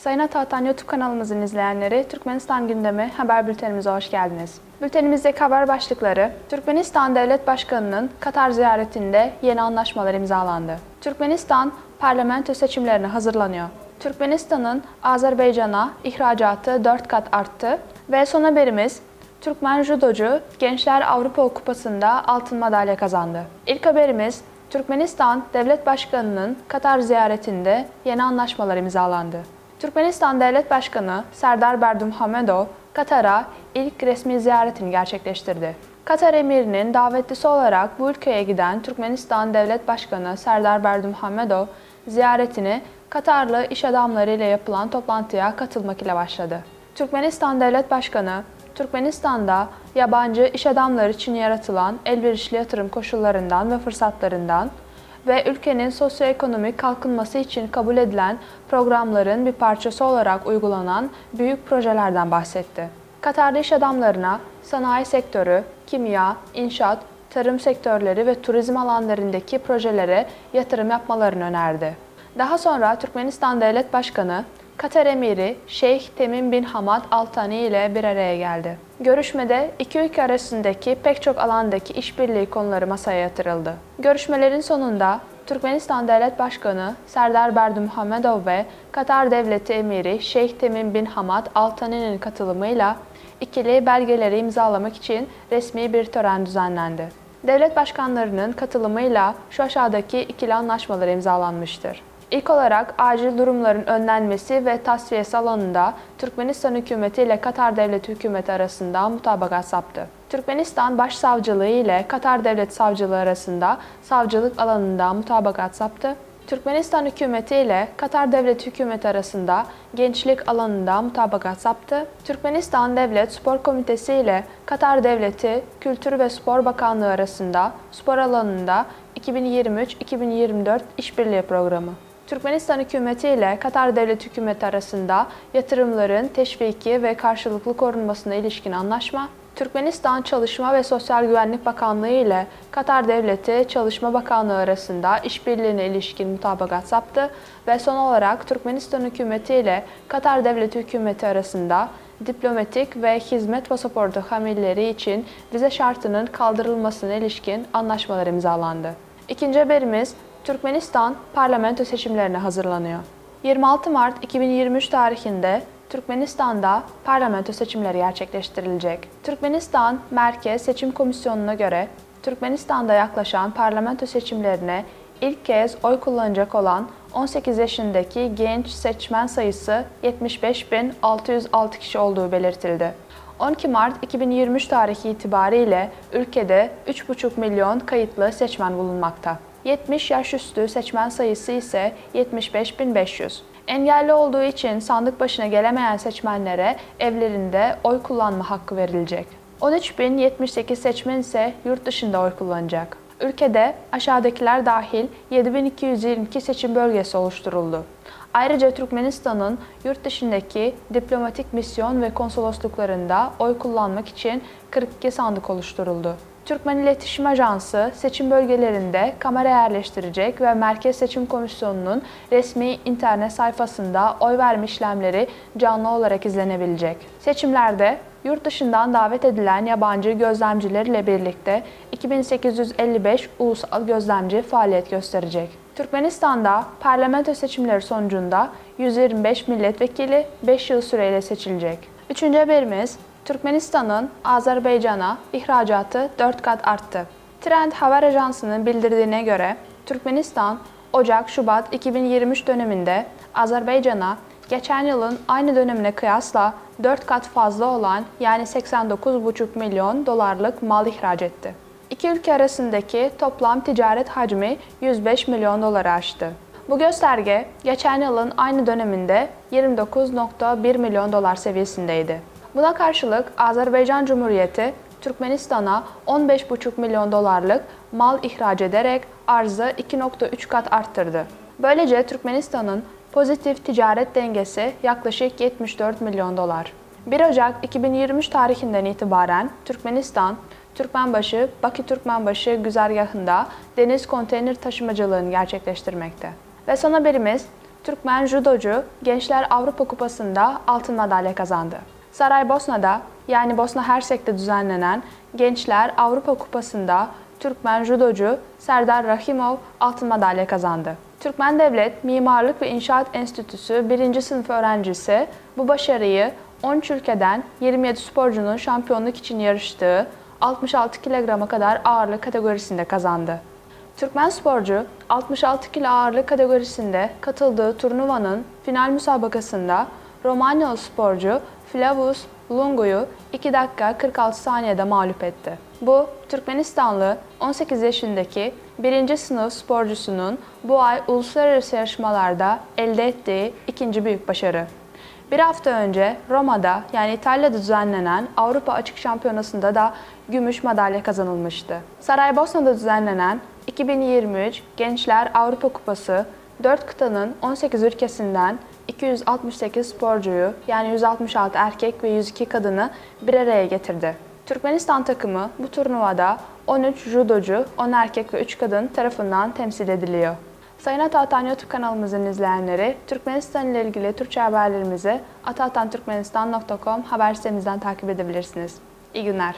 Sayın Atağatan YouTube kanalımızın izleyenleri, Türkmenistan gündemi haber bültenimize hoş geldiniz. Bültenimizdeki haber başlıkları: Türkmenistan Devlet Başkanı'nın Katar ziyaretinde yeni anlaşmalar imzalandı. Türkmenistan parlamento seçimlerine hazırlanıyor. Türkmenistan'ın Azerbaycan'a ihracatı 4 kat arttı ve son haberimiz: Türkmen judocu Gençler Avrupa Kupası'nda altın madalya kazandı. İlk haberimiz: Türkmenistan Devlet Başkanı'nın Katar ziyaretinde yeni anlaşmalar imzalandı. Türkmenistan Devlet Başkanı Serdar Berdimuhamedov, Katar'a ilk resmi ziyaretini gerçekleştirdi. Katar emirinin davetlisi olarak bu ülkeye giden Türkmenistan Devlet Başkanı Serdar Berdimuhamedov, ziyaretini Katarlı iş adamları ile yapılan toplantıya katılmak ile başladı. Türkmenistan Devlet Başkanı, Türkmenistan'da yabancı iş adamları için yaratılan elverişli yatırım koşullarından ve fırsatlarından ve ülkenin sosyoekonomik kalkınması için kabul edilen programların bir parçası olarak uygulanan büyük projelerden bahsetti. Katar'da iş adamlarına sanayi sektörü, kimya, inşaat, tarım sektörleri ve turizm alanlarındaki projelere yatırım yapmalarını önerdi. Daha sonra Türkmenistan Devlet Başkanı, Katar Emiri Şeyh Temim bin Hamad Al Thani ile bir araya geldi. Görüşmede iki ülke arasındaki pek çok alandaki işbirliği konuları masaya yatırıldı. Görüşmelerin sonunda Türkmenistan Devlet Başkanı Serdar Berdimuhamedov ve Katar Devleti Emiri Şeyh Temim bin Hamad Al Thani'nin katılımıyla ikili belgeleri imzalamak için resmi bir tören düzenlendi. Devlet başkanlarının katılımıyla şu aşağıdaki ikili anlaşmalar imzalanmıştır. İlk olarak acil durumların önlenmesi ve tasfiyesi alanında Türkmenistan hükümeti ile Katar Devleti hükümeti arasında mutabakat saptı. Türkmenistan Başsavcılığı ile Katar Devlet Savcılığı arasında savcılık alanında mutabakat saptı. Türkmenistan hükümeti ile Katar Devleti hükümeti arasında gençlik alanında mutabakat saptı. Türkmenistan Devlet Spor Komitesi ile Katar Devleti Kültür ve Spor Bakanlığı arasında spor alanında 2023-2024 işbirliği programı. Türkmenistan hükümeti ile Katar Devleti hükümeti arasında yatırımların teşviki ve karşılıklı korunmasına ilişkin anlaşma. Türkmenistan Çalışma ve Sosyal Güvenlik Bakanlığı ile Katar Devleti Çalışma Bakanlığı arasında işbirliğine ilişkin mutabakat saptı ve son olarak Türkmenistan hükümeti ile Katar Devleti hükümeti arasında diplomatik ve hizmet pasaportu hamilleri için vize şartının kaldırılmasına ilişkin anlaşmalar imzalandı. İkinci haberimiz: Türkmenistan parlamento seçimlerine hazırlanıyor. 26 Mart 2023 tarihinde Türkmenistan'da parlamento seçimleri gerçekleştirilecek. Türkmenistan Merkez Seçim Komisyonu'na göre Türkmenistan'da yaklaşan parlamento seçimlerine ilk kez oy kullanacak olan 18 yaşındaki genç seçmen sayısı 75.606 kişi olduğu belirtildi. 12 Mart 2023 tarihi itibariyle ülkede 3,5 milyon kayıtlı seçmen bulunmakta. 70 yaş üstü seçmen sayısı ise 75.500. Engelli olduğu için sandık başına gelemeyen seçmenlere evlerinde oy kullanma hakkı verilecek. 13.078 seçmen ise yurt dışında oy kullanacak. Ülkede aşağıdakiler dahil 7.222 seçim bölgesi oluşturuldu. Ayrıca Türkmenistan'ın yurt dışındaki diplomatik misyon ve konsolosluklarında oy kullanmak için 42 sandık oluşturuldu. Türkmen İletişim Ajansı seçim bölgelerinde kamera yerleştirecek ve Merkez Seçim Komisyonu'nun resmi internet sayfasında oy verme işlemleri canlı olarak izlenebilecek. Seçimlerde yurt dışından davet edilen yabancı gözlemciler ile birlikte 2855 ulusal gözlemci faaliyet gösterecek. Türkmenistan'da parlamento seçimleri sonucunda 125 milletvekili 5 yıl süreyle seçilecek. Üçüncü haberimiz: Türkmenistan'ın Azerbaycan'a ihracatı 4 kat arttı. Trend Haber Ajansı'nın bildirdiğine göre Türkmenistan, Ocak-Şubat 2023 döneminde Azerbaycan'a geçen yılın aynı dönemine kıyasla 4 kat fazla olan yani 89,5 milyon dolarlık mal ihraç etti. İki ülke arasındaki toplam ticaret hacmi 105 milyon doları aştı. Bu gösterge geçen yılın aynı döneminde 29,1 milyon dolar seviyesindeydi. Buna karşılık Azerbaycan Cumhuriyeti, Türkmenistan'a 15,5 milyon dolarlık mal ihraç ederek arzı 2,3 kat arttırdı. Böylece Türkmenistan'ın pozitif ticaret dengesi yaklaşık 74 milyon dolar. 1 Ocak 2023 tarihinden itibaren Türkmenistan, Türkmenbaşı, Bakü-Türkmenbaşı güzergahında deniz konteyner taşımacılığını gerçekleştirmekte. Ve son haberimiz: Türkmen judocu Gençler Avrupa Kupası'nda altın madalya kazandı. Saraybosna'da yani Bosna Hersek'te düzenlenen Gençler Avrupa Kupası'nda Türkmen judocu Serdar Rahimov altın madalya kazandı. Türkmen Devlet Mimarlık ve İnşaat Enstitüsü 1. sınıf öğrencisi bu başarıyı 13 ülkeden 27 sporcunun şampiyonluk için yarıştığı 66 kilograma kadar ağırlık kategorisinde kazandı. Türkmen sporcu 66 kilo ağırlık kategorisinde katıldığı turnuvanın final müsabakasında Romanyalı sporcu Flavus Lungu'yu 2 dakika 46 saniyede mağlup etti. Bu, Türkmenistanlı 18 yaşındaki 1. sınıf sporcusunun bu ay uluslararası yarışmalarda elde ettiği ikinci büyük başarı. Bir hafta önce Roma'da yani İtalya'da düzenlenen Avrupa Açık Şampiyonası'nda da gümüş madalya kazanılmıştı. Saraybosna'da düzenlenen 2023 Gençler Avrupa Kupası 4 kıtanın 18 ülkesinden 268 sporcuyu yani 166 erkek ve 102 kadını bir araya getirdi. Türkmenistan takımı bu turnuvada 13 judocu, 10 erkek ve 3 kadın tarafından temsil ediliyor. Sayın Ataatan YouTube kanalımızın izleyenleri, Türkmenistan ile ilgili Türkçe haberlerimizi ataatantürkmenistan.com haber sitemizden takip edebilirsiniz. İyi günler.